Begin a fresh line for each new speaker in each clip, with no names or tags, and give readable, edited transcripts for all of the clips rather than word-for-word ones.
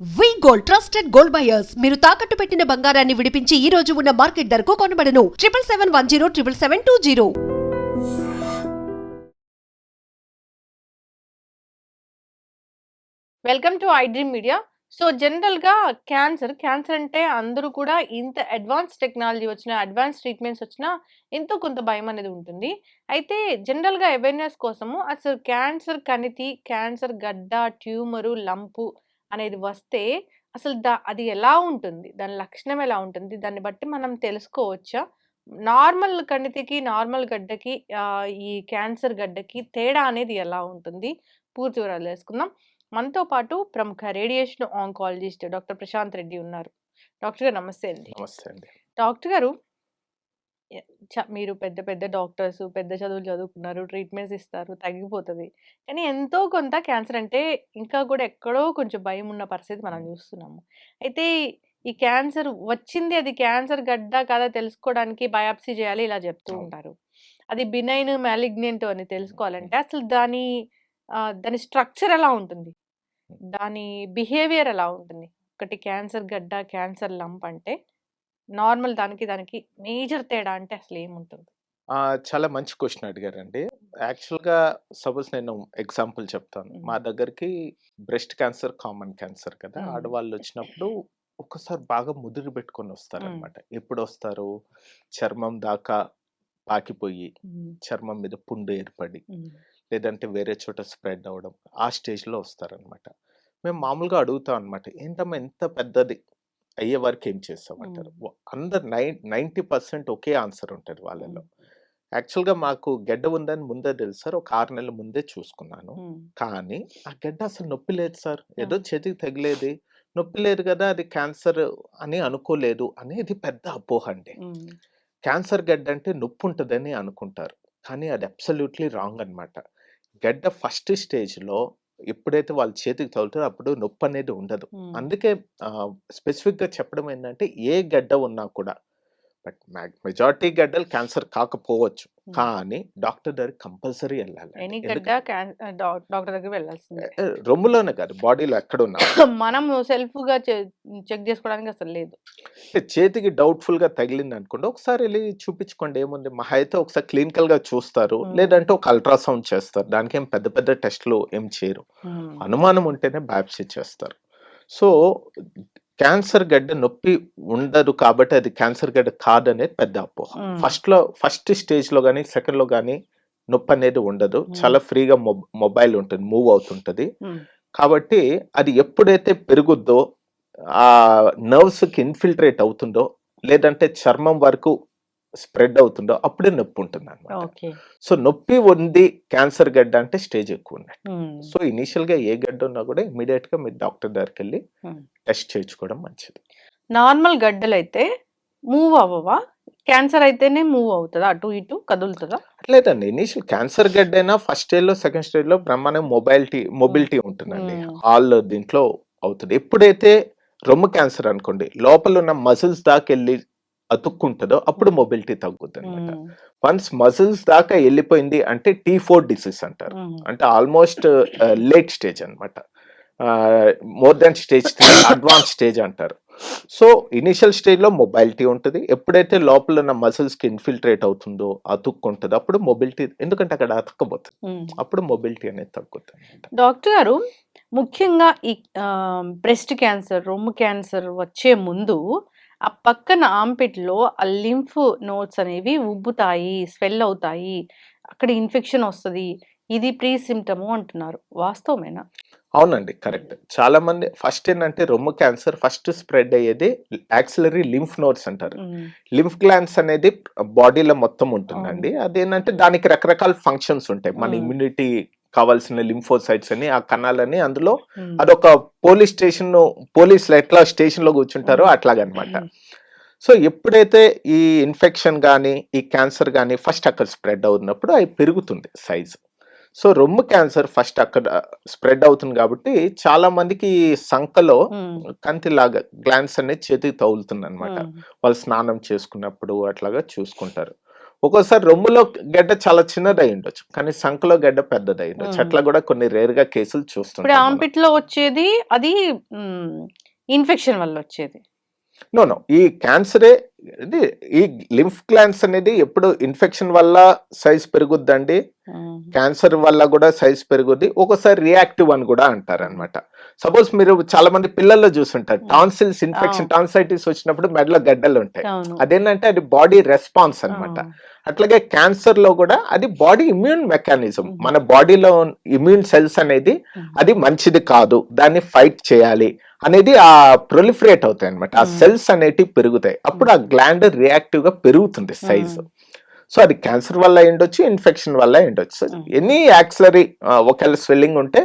వి gold trusted gold buyers మీరు తాకట్టు పెట్టిన బంగారాన్ని విడిపించి ఈ రోజు ఉన్న మార్కెట్ ధరకు కొనబడను 7771077720.
Welcome to I dream media. So జనరల్గా క్యాన్సర్ అంటే అందరూ కూడా ఇంత అడ్వాన్స్ టెక్నాలజీ వచ్చిన అడ్వాన్స్ ట్రీట్మెంట్స్ వచ్చినా ఎంతో కొంత భయం అనేది ఉంటుంది. అయితే జనరల్గా అవేర్నెస్ కోసము అసలు క్యాన్సర్ కణితి, క్యాన్సర్ గడ్డ, ట్యూమరు, లంపు అనేది వస్తే అసలు అది ఎలా ఉంటుంది, దాని లక్షణం ఎలా ఉంటుంది, దాన్ని బట్టి మనం తెలుసుకోవచ్చా? నార్మల్ కణితికి, నార్మల్ గడ్డకి, ఈ క్యాన్సర్ గడ్డకి తేడా అనేది ఎలా ఉంటుంది? పూర్తి వివరాలు తెలుసుకుందాం. మనతో పాటు ప్రముఖ radiation oncologist doctor Prashanth Reddy ఉన్నారు. డాక్టర్ గారు నమస్తే అండి.
నమస్తే అండి.
డాక్టర్ గారు, మీరు పెద్ద పెద్ద డాక్టర్స్, పెద్ద చదువులు చదువుకున్నారు, ట్రీట్మెంట్స్ ఇస్తారు, తగ్గిపోతుంది. కానీ ఎంతో కొంత క్యాన్సర్ అంటే ఇంకా కూడా ఎక్కడో కొంచెం భయం ఉన్న పరిస్థితి మనం చూస్తున్నాము. అయితే ఈ క్యాన్సర్ వచ్చింది, అది క్యాన్సర్ గడ్డ కదా తెలుసుకోవడానికి బయాప్సీ చేయాలి ఇలా చెప్తూ
అవును.
ఉంటారు. అది బినైన్, మ్యాలిగ్నెంట్ అని తెలుసుకోవాలంటే అసలు దాని దాని స్ట్రక్చర్ ఎలా ఉంటుంది? దాని బిహేవియర్ ఎలా ఉంటుంది? ఒకటి క్యాన్సర్ గడ్డ, క్యాన్సర్ లంప్ అంటే నార్మల్ దానికి మేజర్ తేడా అంటే అసలు ఏముంటుంది?
చాలా మంచి క్వశ్చన్ అడిగారండి. యాక్చువల్‌గా సపోజ్ నేను ఎగ్జాంపుల్ చెప్తాను. మా దగ్గరికి బ్రెస్ట్ క్యాన్సర్ కామన్ క్యాన్సర్ కదా! ఆడవాళ్ళొచ్చినప్పుడు ఒక్కసారి బాగా ముదిరి పెట్టుకొని వస్తారనమాట. ఎప్పుడొస్తారు? చర్మం దాకా పాకిపోయి, చర్మం మీద పుండు ఏర్పడి, లేదంటే వేరే చోట స్ప్రెడ్ అవ్వడం, ఆ స్టేజ్‌లో వస్తారనమాట. మేము మామూలుగా అడుగుతాం అనమాట. ఏంటమ్మా ఇంత పెద్దది అయ్యే వరకు ఏం చేస్తామంటారు. అందరు 90% ఒకే ఆన్సర్ ఉంటది వాళ్ళలో. యాక్చువల్‌గా మాకు గెడ్డ ఉందని ముందే తెలుసు సార్. ఒక 6 నెలల ముందే చూసుకున్నాను. కానీ ఆ గెడ్డ అసలు నొప్పి లేదు సార్. ఏదో చేతికి తగిలేది. నొప్పి లేదు కదా! అది క్యాన్సర్ అని అనుకోలేదు అనేది పెద్ద అపోహ అండి. క్యాన్సర్ గెడ్డ అంటే నొప్పి ఉంటదని అనుకుంటారు. కానీ అది అబ్సల్యూట్‌లీ రాంగ్ అన్నమాట. గెడ్డ ఫస్ట్ స్టేజ్‌లో ఎప్పుడైతే వాళ్ళ చేతికి తగులుతారో అప్పుడు నొప్పి అనేది ఉండదు. అందుకే స్పెసిఫిక్‌గా చెప్పడం ఏంటంటే ఏ గడ్డ ఉన్నా కూడా బట్ మెజారిటీ గడ్డలు క్యాన్సర్ కాకపోవచ్చు. కానీ డాక్టర్ దగ్గరికి కంపల్సరీ వెళ్ళాలి.
ఎనీ గడ్డ డాక్టర్ దగ్గర వెళ్ళాల్సిందే.
రొమ్ములోనే కాదు బాడీలో ఎక్కడున్నా.
మనం సెల్ఫ్‌గా చెక్ చేసుకోవడానికి అసలు లేదు.
చేతికి డౌట్‌ఫుల్‌గా తగిలింది అనుకోండి, ఒకసారి వెళ్ళి చూపించుకోండి ఏముంది. మహా అయితే ఒకసారి క్లినికల్‌గా చూస్తారు. లేదంటే ఒక అల్ట్రాసౌండ్ చేస్తారు. దానికేం పెద్ద పెద్ద టెస్ట్‌లు ఏం చేయరు. అనుమానం ఉంటేనే బయాప్సీ చేస్తారు. సో క్యాన్సర్ గడ్డ నొప్పి ఉండదు కాబట్టి అది క్యాన్సర్ గడ్డ కాదనేది పెద్ద అపోహ. ఫస్ట్ స్టేజ్‌లో గానీ, సెకండ్‌లో గానీ నొప్పి అనేది ఉండదు. చాలా ఫ్రీగా మొబైల్ ఉంటుంది, మూవ్ అవుతుంటది. కాబట్టి అది ఎప్పుడైతే పెరుగుద్దో, ఆ నర్వ్స్‌కి ఇన్ఫిల్ట్రేట్ అవుతుందో, లేదంటే చర్మం వరకు స్ప్రెడ్ అవుతుందో అప్పుడే నొప్పి ఉంటుందన్నమాట. సో నొప్పి ఉంది క్యాన్సర్ గడ్డ అంటే స్టేజ్ ఎక్కువ ఉన్నట్టు. సో ఇనీషియల్‌గా ఏ గడ్డ ఉన్నా కూడా ఇమ్మీడియట్‌గా మీరు డాక్టర్ దగ్గరికి వెళ్ళి టెస్ట్ చేయించుకోవడం మంచిది.
నార్మల్ గడ్డలైతే మూవ్ అవ్వవా? క్యాన్సర్ అయితేనే మూవ్ అవుతుందా? అటు ఇటు కదులుతుందా?
లేదండి. ఇనీషియల్ క్యాన్సర్ గడ్డ అయినా ఫస్ట్ స్టేజ్‌లో, సెకండ్ స్టేజ్‌లో బ్రహ్మాండంగా మొబిలిటీ ఉంటుందండి. ఆల్ దీంట్లో అవుతుంది. ఎప్పుడైతే రొమ్ము క్యాన్సర్ అనుకోండి, లోపల ఉన్న మజిల్స్ దాకా వెళ్ళి అతుక్కుంటుందో అప్పుడు మొబిలిటీ తగ్గుద్ది అనమాట. వన్స్ మజిల్స్ దాకా వెళ్ళిపోయింది అంటే T4 డిసీజ్ అంటారు. అంటే ఆల్మోస్ట్ లేట్ స్టేజ్ అనమాట. More than stage 3 advance stage అంటారు. సో ఇనిషియల్ స్టేజ్‌లో మొబిలిటీ ఉంటుంది. ఎప్పుడైతే లోపల ఉన్న మజిల్స్‌కి ఇన్ఫిల్ట్రేట్ అవుతుందో, అతుక్కుంటుందో అప్పుడు మొబిలిటీ, ఎందుకంటే అక్కడ అతుక్కపోతుంది. అప్పుడు మొబిలిటీ అనేది తగ్గుతుంది.
డాక్టర్ గారు, ముఖ్యంగా ఈ బ్రెస్ట్ క్యాన్సర్, రొమ్ము క్యాన్సర్ వచ్చే ముందు ఆ పక్కన ఆంపిట్లో ఆ లింఫ్ నోడ్స్ అనేవి ఉబ్బుతాయి, స్వెల్ అవుతాయి, అక్కడ ఇన్ఫెక్షన్ వస్తుంది, ఇది ప్రీ సిమ్టము అంటున్నారు. వాస్తవమేనా?
అవునండి, కరెక్ట్. చాలా మంది ఫస్ట్ ఏంటంటే రొమ్ము క్యాన్సర్ ఫస్ట్ స్ప్రెడ్ అయ్యేది యాక్సిలరీ లింఫ్ నోడ్స్ అంటారు. లింఫ్ గ్లాండ్స్ అనేది బాడీలో మొత్తం ఉంటుందండి. అదేంటంటే దానికి రకరకాల ఫంక్షన్స్ ఉంటాయి. మన ఇమ్యూనిటీ కావాల్సిన లింఫోసైట్స్ అని, ఆ కణాలని, అందులో అదొక పోలీసులు ఎట్లా స్టేషన్ లో కూర్చుంటారో అట్లాగనమాట. సో ఎప్పుడైతే ఈ ఇన్ఫెక్షన్ కానీ, ఈ క్యాన్సర్ కానీ ఫస్ట్ అక్కడ స్ప్రెడ్ అవుతున్నప్పుడు అవి పెరుగుతుంది సైజ్. సో రొమ్ము క్యాన్సర్ ఫస్ట్ అక్కడ స్ప్రెడ్ అవుతుంది కాబట్టి చాలా మందికి సంకలో కంతిలాగా గ్లాండ్స్ అనేది చేతికి తగులుతుంది అనమాట. వాళ్ళు స్నానం చేసుకున్నప్పుడు అట్లాగా చూసుకుంటారు. ఒక్కోసారి రొమ్ములో గడ్డ చాలా చిన్నదై ఉండొచ్చు, కానీ సంఖలో గడ్డ పెద్దదై ఉండొచ్చు.
ఉమ్.
అట్లా కూడా కొన్ని రేర్ గా కేసులు
ఇప్పుడు
చూస్తుంటాం మనం.
ఆంపిట్ లో వచ్చేది అది ఇన్ఫెక్షన్ వల్ల వచ్చేది.
నో ఈ క్యాన్సరే, ఇది ఈ లింఫ్ గ్లాండ్స్ అనేది ఎప్పుడు ఇన్ఫెక్షన్ వల్ల సైజ్ పెరుగుద్దండి,
ఉమ్.
క్యాన్సర్ వల్ల కూడా సైజ్ పెరుగుద్ది, ఒక్కోసారి రియాక్టివ్ అని కూడా అంటారు అనమాట. సపోజ్ మీరు చాలా మంది పిల్లల్లో చూస్తుంటారు టాన్సిల్స్ ఇన్ఫెక్షన్, టాన్సైటిస్ వచ్చినప్పుడు మెడలో గడ్డలు ఉంటాయి.
అవును.
అదేంటంటే అది బాడీ రెస్పాన్స్ అన్నమాట. అట్లాగే క్యాన్సర్ లో కూడా అది బాడీ ఇమ్యూన్ మెకానిజం. మన బాడీలో ఇమ్యూన్ సెల్స్ అనేది అది మంచిది కాదు, దాన్ని ఫైట్ చేయాలి అనేది ఆ ప్రొలిఫరేట్ అవుతాయి అనమాట. ఆ సెల్స్ అనేటివి పెరుగుతాయి, అప్పుడు ఆ గ్లాండ్ రియాక్టివ్ గా పెరుగుతుంది సైజు. సో అది క్యాన్సర్ వల్ల ఉండొచ్చు, ఇన్ఫెక్షన్ వల్ల ఉండొచ్చు. ఎనీ యాక్సిలరీ ఒకవేళ స్వెల్లింగ్ ఉంటే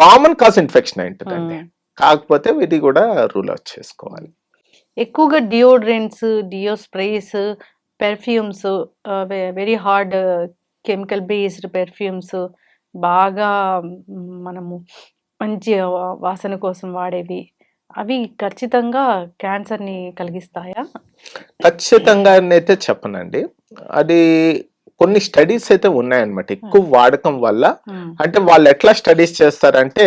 కామన్ కాజ్ ఇన్ఫెక్షన్ అయి ఉంటుందండి. కాకపోతే ఇది కూడా రూల్ అవుట్ చేసుకోవాలి.
ఎక్కువగా deodorants, deo sprays, perfumes, very hard chemical based perfumes, బాగా మనము మంచి వాసన కోసం వాడేవి, అవి ఖచ్చితంగా క్యాన్సర్ని కలిగిస్తాయా?
ఖచ్చితంగా అయితే చెప్పనండి. అది కొన్ని స్టడీస్ అయితే ఉన్నాయన్నమాట ఎక్కువ వాడకం వల్ల. అంటే వాళ్ళు ఎట్లా స్టడీస్ చేస్తారంటే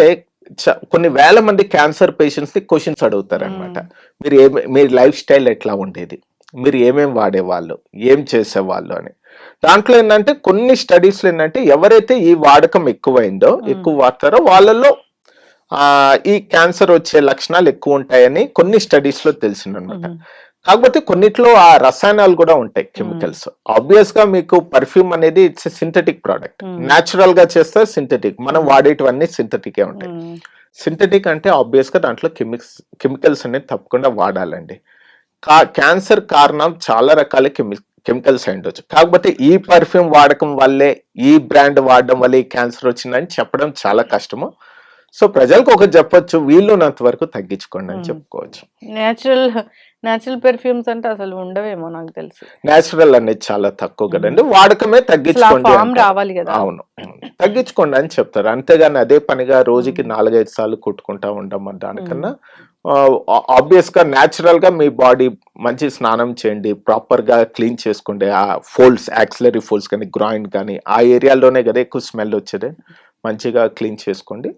కొన్ని వేల మంది క్యాన్సర్ పేషెంట్స్ ని క్వశ్చన్స్ అడుగుతారు అనమాట. మీరు లైఫ్ స్టైల్ ఎట్లా ఉండేది, మీరు ఏమేమి వాడేవాళ్ళు, ఏం చేసేవాళ్ళు అని. దాంట్లో ఏంటంటే కొన్ని స్టడీస్ లో ఏంటంటే ఎవరైతే ఈ వాడకం ఎక్కువైందో, ఎక్కువ వాడతారో వాళ్ళలో ఈ క్యాన్సర్ వచ్చే లక్షణాలు ఎక్కువ ఉంటాయని కొన్ని స్టడీస్ లో తెలిసిందనమాట. కాకపోతే కొన్నిట్లో ఆ రసాయనాలు కూడా ఉంటాయి, కెమికల్స్. ఆబ్వియస్ గా మీకు పర్ఫ్యూమ్ అనేది ఇట్స్ సింథటిక్ ప్రోడక్ట్, న్యాచురల్ గా చేస్తే సింథటిక్, మనం వాడేటివన్నీ సింథటికే ఉంటాయి. సింథటిక్ అంటే ఆబ్వియస్ గా దాంట్లో కెమికల్స్ అనేది తప్పకుండా వాడాలండి. క్యాన్సర్ కారణం చాలా రకాల కెమికల్స్ అయి ఉండొచ్చు. కాకపోతే ఈ పర్ఫ్యూమ్ వాడకం వల్లే, ఈ బ్రాండ్ వాడడం వల్ల ఈ క్యాన్సర్ వచ్చిందని చెప్పడం చాలా కష్టము. సో ప్రజలకు ఒకటి చెప్పొచ్చు, వీలున్నంత వరకు తగ్గించుకోండి అని చెప్పుకోవచ్చు.
నేచురల్ పెర్ఫ్యూమ్స్ అంటే అసలు ఉండవేమో నాకు తెలిసి.
నేచురల్ అనేది చాలా తక్కువ కదండి, వాడకమే తగ్గించుకోండి అంటారు.
రావాలి కదా.
అవును, తగ్గించుకోండి అని చెప్తారు. అంతేగాని అదే పనిగా రోజుకి 4-5 సార్లు కుట్టుకుంటా ఉంటాం దానికన్నా ఆబ్వియస్ గా న్యాచురల్ గా మీ బాడీ మంచి స్నానం చేయండి, ప్రాపర్ గా క్లీన్ చేసుకోండి. ఆ ఫోల్డ్స్, యాక్సిలరీ ఫోల్డ్స్ కానీ, గ్రాయిన్ కానీ, ఆ ఏరియాలోనే కదా ఎక్కువ స్మెల్ వచ్చేది, మంచిగా క్లీన్ చేసుకోండి.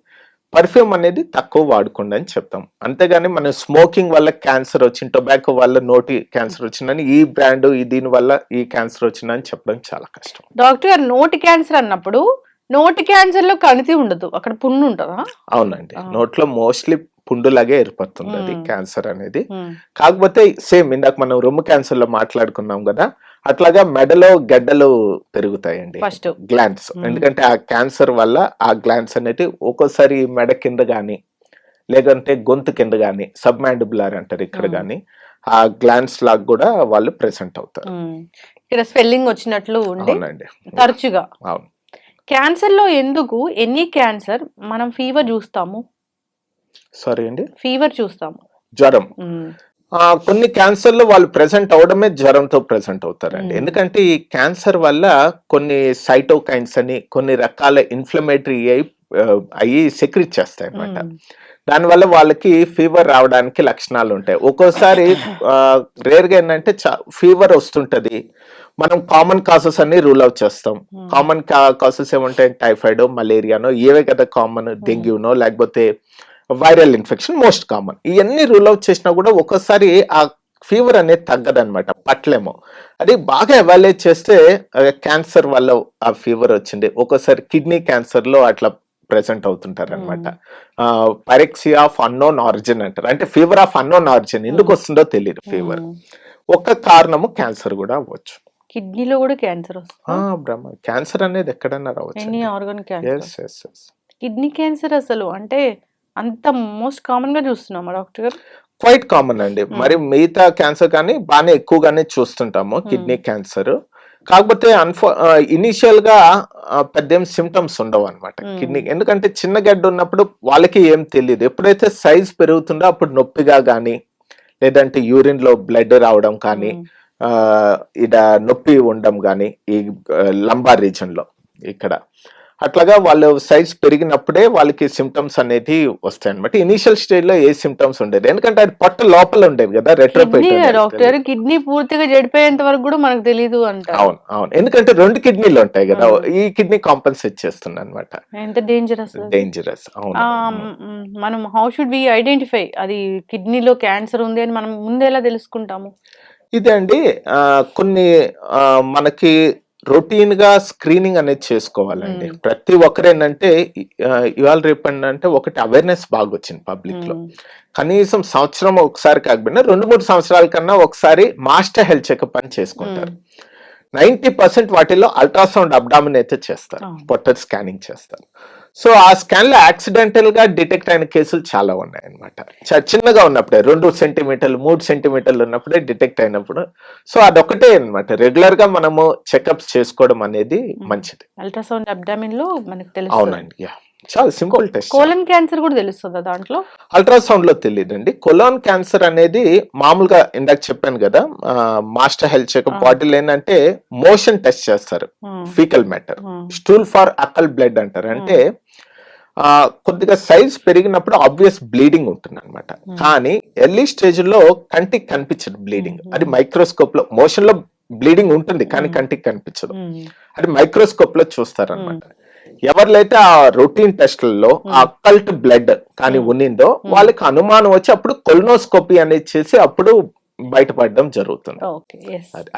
పర్ఫ్యూమ్ అనేది తక్కువ వాడుకోండి అని చెప్తాం. అంతేగాని మనం స్మోకింగ్ వల్ల క్యాన్సర్ వచ్చింది, టొబాకో వల్ల నోటి క్యాన్సర్ వచ్చిందని, ఈ బ్రాండ్ దీని వల్ల ఈ క్యాన్సర్ వచ్చిందని చెప్పడం చాలా కష్టం.
డాక్టర్ గారు, నోటి క్యాన్సర్ అన్నప్పుడు నోటి క్యాన్సర్ లో కణితి ఉండదు, అక్కడ పుండు ఉంటుందా?
అవునండి, నోట్లో మోస్ట్లీ పుండులాగే ఏర్పడుతుంది అది క్యాన్సర్ అనేది. కాకపోతే సేమ్ ఇందాక మనం రొమ్ము క్యాన్సర్ లో మాట్లాడుకున్నాం కదా, అట్లాగా మెడలో గడ్డలు పెరుగుతాయండి, గ్లాండ్స్. ఎందుకంటే ఆ క్యాన్సర్ వల్ల ఆ గ్లాండ్స్ అనేవి ఒక్కోసారి మెడ కింద గాని, లేదంటే గొంతు కింద గాని, సబ్ మ్యాండిబులర్ అంటారు ఇక్కడ గాని, ఆ గ్లాండ్స్ లాగా కూడా వాళ్ళు ప్రెసెంట్ అవుతారు.
ఇక్కడ స్వెల్లింగ్ వచ్చినట్లు ఉండి తరచుగా.
అవును.
క్యాన్సర్ లో ఎందుకు ఎనీ క్యాన్సర్ మనం ఫీవర్ చూస్తాము?
సారీ అండి,
ఫీవర్ చూస్తాము,
జ్వరం. కొన్ని క్యాన్సర్ లో వాళ్ళు ప్రెసెంట్ అవడమే జ్వరంతో ప్రెసెంట్ అవుతారండి. ఎందుకంటే ఈ క్యాన్సర్ వల్ల కొన్ని సైటోకైన్స్ అని కొన్ని రకాల ఇన్ఫ్లమేటరీ అయ్యి సెక్రెట్ చేస్తాయి అన్నమాట. దానివల్ల వాళ్ళకి ఫీవర్ రావడానికి లక్షణాలు ఉంటాయి. ఒక్కోసారి రేర్ గా ఏంటంటే ఫీవర్ వస్తుంటది, మనం కామన్ కాసెస్ అన్ని రూల్ అవుట్ చేస్తాం. కామన్ కాసెస్ ఏముంటాయి, టైఫాయిడ్, మలేరియానో, ఏవే కదా కామన్, డెంగ్యూనో, లేకపోతే వైరల్ ఇన్ఫెక్షన్ మోస్ట్ కామన్. ఇవన్నీ రూల్ అవుట్ చేసినా కూడా ఒక్కోసారి ఆ ఫీవర్ అనేది తగ్గదనమాట, పట్లేమో. అది బాగా ఎవాల్యుయేట్ చేస్తే క్యాన్సర్ వల్ల ఆ ఫీవర్ వచ్చింది. ఒక్కోసారి కిడ్నీ క్యాన్సర్ లో అట్లా ప్రెసెంట్ అవుతుంటారు అనమాట. పైరెక్సియా ఆఫ్ అన్నోన్ ఆరిజిన్ అంటారు, అంటే ఫీవర్ ఆఫ్ అన్నోన్ ఆరిజిన్, ఎందుకు వస్తుందో తెలియదు ఫీవర్. ఒక కారణము క్యాన్సర్ కూడా అవ్వచ్చు.
కిడ్నీలో కూడా క్యాన్సర్
వస్తుంది. క్యాన్సర్ అనేది ఎక్కడన్నా రావచ్చు.
కిడ్నీ క్యాన్సర్ అసలు అంటే అంత మోస్ట్ కామన్ గా చూస్తున్నామా డాక్టర్ గారు?
క్వైట్ కామన్ అండి. మరి మిగతా క్యాన్సర్ కానీ బాగానే ఎక్కువగానే చూస్తుంటాము కిడ్నీ క్యాన్సర్. కాకపోతే ఇనిషియల్ గా పెద్ద సిమ్టమ్స్ ఉండవు అనమాట కిడ్నీ, ఎందుకంటే చిన్న గడ్డ ఉన్నప్పుడు వాళ్ళకి ఏం తెలియదు. ఎప్పుడైతే సైజ్ పెరుగుతుందో అప్పుడు నొప్పిగా కానీ, లేదంటే యూరిన్ లో బ్లడ్ రావడం కానీ, నొప్పి ఉండడం కానీ, ఈ లంబార్ రీజన్ లో ఇక్కడ అట్లాగా వాళ్ళు సైజ్ పెరిగినప్పుడే వాళ్ళకి సిమ్టమ్స్ అనేది వస్తాయి అనమాట. ఇనిషియల్ స్టేజ్ లో ఏ సిమ్టమ్స్ ఉండేది, ఎందుకంటే అది పొట్ట లోపల ఉండేది కదా,
కిడ్నీ
రెట్రోపెరిటోనియల్.
డాక్టర్ కిడ్నీ పూర్తిగా చెడిపోయేంత వరకు కూడా మనకు తెలియదు అంటారు.
అవును అవును, ఎందుకంటే 2 కిడ్నీలు ఉంటాయి కదా, ఈ కిడ్నీ కాంపన్సేట్ చేస్తుంది అనమాట.
ఎంత డేంజరస్.
డేంజరస్. అవును.
మనం హౌ షుడ్ వి ఐడెంటిఫై అది కిడ్నీలో క్యాన్సర్ ఉంది అని మనం ముందు ఎలా తెలుసుకుంటాము?
ఇదే అండి, కొన్ని మనకి రొటీన్ గా స్క్రీనింగ్ అనేది చేసుకోవాలండి. ప్రతి ఒక్కరేంటంటే ఇవాళ రేపు అంటే ఒకటి అవేర్నెస్ బాగా వచ్చింది పబ్లిక్ లో. కనీసం సంవత్సరం ఒకసారి కాకపోయినా 2-3 సంవత్సరాల కన్నా ఒకసారి మాస్టర్ హెల్త్ చెకప్ అని చేసుకుంటారు. 90% వాటిల్లో అల్ట్రాసౌండ్ అబ్డామిన్ అయితే చేస్తారు, పొట్ట స్కానింగ్ చేస్తారు. సో ఆ స్కాన్ లో యాక్సిడెంటల్ గా డిటెక్ట్ అయిన కేసులు చాలా ఉన్నాయి అనమాట. చిన్నగా ఉన్నప్పుడే 2 సెంటీమీటర్లు 3 సెంటీమీటర్లు ఉన్నప్పుడే డిటెక్ట్ అయినప్పుడు. సో అదొకటే అనమాట, రెగ్యులర్ గా మనము చెకప్స్ చేసుకోవడం అనేది మంచిది.
అల్ట్రాసౌండ్ అబ్డామిన్ లో మనకు తెలుసు.
అవునండి, యా, చాలా సింపుల్ టెస్ట్.
కోలన్ క్యాన్సర్ కూడా తెలుస్తుందా దాంట్లో?
అల్ట్రాసౌండ్ లో తెలియదండి. కొలాన్ క్యాన్సర్ అనేది మామూలుగా ఇందాక చెప్పాను కదా, మాస్టర్ హెల్త్ చెకప్ వాటిలో ఏంటంటే మోషన్ టెస్ట్ చేస్తారు, faecal matter, stool for Akal blood అంటారు. అంటే కొద్దిగా సైజ్ పెరిగినప్పుడు ఆబ్వియస్ బ్లీడింగ్ ఉంటుంది అనమాట. కానీ ఎర్లీ స్టేజ్ లో కంటికి కనిపించదు బ్లీడింగ్. అది మైక్రోస్కోప్ లో మోషన్ లో బ్లీడింగ్ ఉంటుంది కానీ కంటికి కనిపించదు, అది మైక్రోస్కోప్ లో చూస్తారు అనమాట. ఎవరిలైతే ఆ రొటీన్ టెస్ట్లలో ఆ అకల్ట్ బ్లడ్ కానీ ఉన్నిందో వాళ్ళకి అనుమానం వచ్చి అప్పుడు కొలనోస్కోపీ అనేది చేసి అప్పుడు బయటపడడం జరుగుతుంది.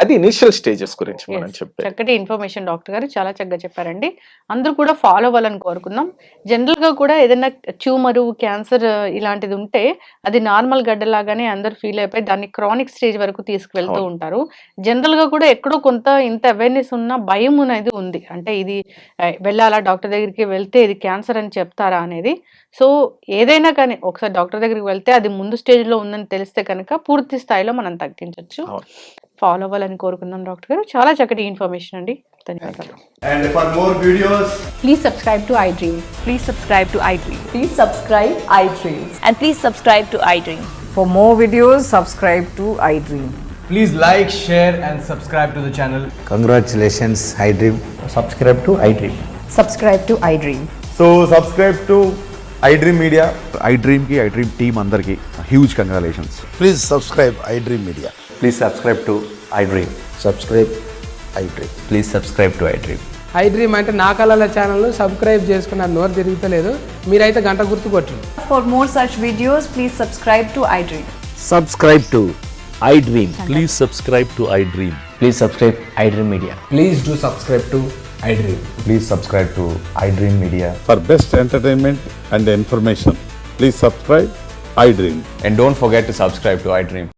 అది ఇనిషియల్ స్టేజెస్ గురించి మనం చెప్పారు.
చక్కటి ఇన్ఫర్మేషన్ డాక్టర్ గారు, చాలా చక్కగా చెప్పారండి. అందరూ కూడా ఫాలో అవ్వాలని కోరుకుందాం. జనరల్ గా కూడా ఏదైనా ట్యూమరు క్యాన్సర్ ఇలాంటిది ఉంటే అది నార్మల్ గడ్డలాగానే అందరూ ఫీల్ అయిపోయి దాన్ని క్రానిక్ స్టేజ్ వరకు తీసుకువెళ్తూ ఉంటారు. జనరల్ గా కూడా ఎక్కడో కొంత ఇంత అవేర్నెస్ ఉన్న భయం అనేది ఉంది, అంటే ఇది వెళ్ళాలా డాక్టర్ దగ్గరికి వెళ్తే ఇది క్యాన్సర్ అని చెప్తారా అనేది. సో ఏదైనా కానీ ఒకసారి డాక్టర్ దగ్గరికి వెళ్తే అది ముందు స్టేజ్ లో ఉందని తెలిస్తే కనుక పూర్తి స్థాయిలో మనం తగ్గించవచ్చు. ఫాలో అవ్వాలని కోరుకుందాం డాక్టర్ గారు. చాలా చక్కటి ఇన్ఫర్మేషన్ అండి. ధన్యవాదాలు.
And for more videos,
Please subscribe to iDream.
Please subscribe to iDream.
Please subscribe iDream.
And please subscribe to iDream.
For more videos, subscribe to iDream.
please like, share and subscribe to the channel.
Congratulations, iDream.
Subscribe to iDream.
Subscribe to iDream.
So subscribe to iDream Media.
iDream ki iDream team andarki huge congratulations.
Please subscribe iDream Media.
Please subscribe to iDream.
Subscribe iDream.
Please subscribe to iDream.
iDream అంటే నా కళల channel subscribe చేసుకున్నారు, నోరు తిరుగుతలేదు, మీరైతే గంట గుర్తు కొట్టండి.
For more such videos, please subscribe to iDream.
Subscribe to iDream.
Please subscribe to iDream.
Please subscribe iDream Media.
Please do subscribe to iDream.
Please subscribe to iDream Media.
For best entertainment and information, please subscribe iDream.
And don't forget to subscribe to iDream.